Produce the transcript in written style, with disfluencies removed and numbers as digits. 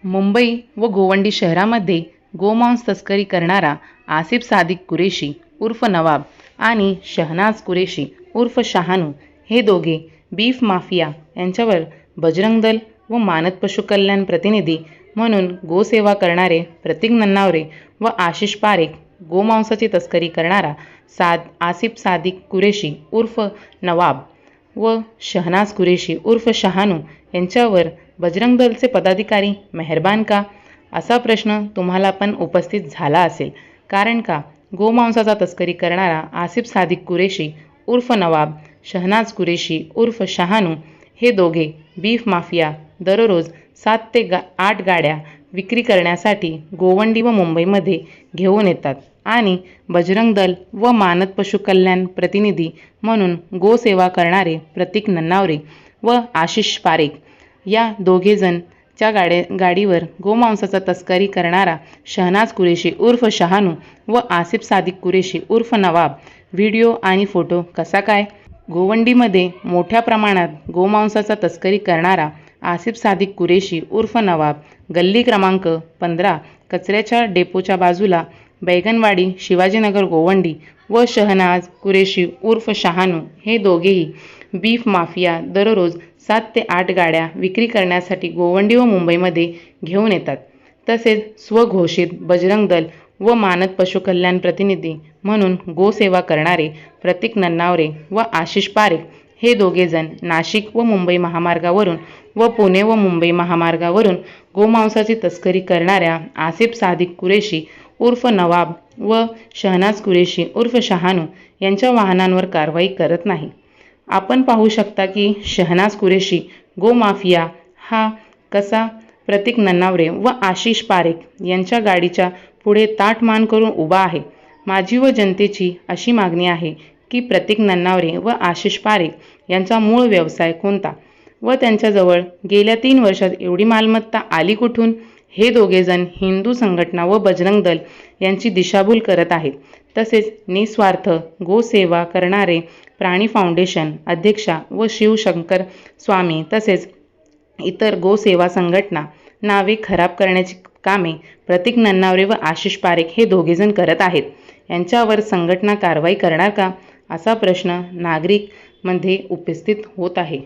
मुंबई व गोवंडी शहरामध्ये गोमांस तस्करी करणारा आसिफ सादिक कुरेशी उर्फ नवाब आणि शहनाज कुरेशी उर्फ शहानू हे दोघे बीफ माफिया यांच्यावर बजरंग दल व मानद पशुकल्याण प्रतिनिधी म्हणून गोसेवा करणारे प्रतीक नन्नावरे व आशिष पारेख, गोमांसाची तस्करी करणारा आसिफ सादिक कुरेशी उर्फ नवाब व शहनाज कुरेशी उर्फ शहानू यांच्यावर बजरंग दलचे पदाधिकारी मेहरबान का, असा प्रश्न तुम्हाला पण उपस्थित झाला असेल. कारण का गोमांसाचा तस्करी करणारा आसिफ सादिक कुरेशी उर्फ नवाब, शहनाज कुरेशी उर्फ शहानू हे दोघे बीफ माफिया दररोज 7 ते 8 गाड्या विक्री करण्यासाठी गोवंडी व मुंबईमध्ये घेऊन येतात आणि बजरंग दल व मानद पशुकल्याण प्रतिनिधी म्हणून गोसेवा करणारे प्रतीक नन्नावरे व आशिष पारेख या दोघेजण च्या गाडीवर गोमांसाचा तस्करी करणारा शहनाज कुरेशी उर्फ शहानू व आसिफ सादिक कुरेशी उर्फ नवाब व्हिडिओ आणि फोटो कसा काय? गोवंडीमध्ये मोठ्या प्रमाणात गोमांसाचा तस्करी करणारा आसिफ सादिक कुरेशी उर्फ नवाब गल्ली क्रमांक 15 कचऱ्याच्या डेपोच्या बाजूला बैगनवाडी शिवाजीनगर गोवंडी व शहनाज कुरेशी उर्फ शहानू हे दोघेही बीफ माफिया दररोज 7 ते 8 गाड्या विक्री करण्यासाठी गोवंडी व मुंबईमध्ये घेऊन येतात. तसेच स्वघोषित बजरंग दल व मानद पशुकल्याण प्रतिनिधी म्हणून गोसेवा करणारे प्रतीक नन्नावरे व आशिष पारेख हे दोघेजण नाशिक व मुंबई महामार्गावरून व पुणे व मुंबई महामार्गावरून गोमांसाची तस्करी करणाऱ्या आसिफ सादिक कुरेशी उर्फ नवाब व शहनाज कुरेशी उर्फ शहानू यांच्या वाहनांवर कारवाई करत नाही. आपण पाहू शकता की शहनाज कुरेशी गोमाफिया हा कसा प्रतीक नन्नावरे व आशिष पारेख यांच्या गाडीच्या पुढे ताठ मान करून उभा आहे. माझी व जनतेची अशी मागणी आहे की प्रतीक नन्नावरे व आशिष पारेख यांचा मूळ व्यवसाय कोणता व त्यांच्याजवळ गेल्या 3 वर्षात एवढी मालमत्ता आली कुठून? हे दोघेजण हिंदू संघटना व बजरंग दल यांची दिशाभूल करत आहेत. तसेच निस्वार्थ गोसेवा करणारे प्राणी फाउंडेशन अध्यक्षा व शिवशंकर स्वामी तसेच इतर गोसेवा संघटना नावे खराब करण्याची कामे प्रतीक नन्नावरे व आशिष पारेख हे दोघेजण करत आहेत. यांच्यावर संघटना कारवाई करणार का, असा प्रश्न नागरिक मध्ये उपस्थित होत आहे.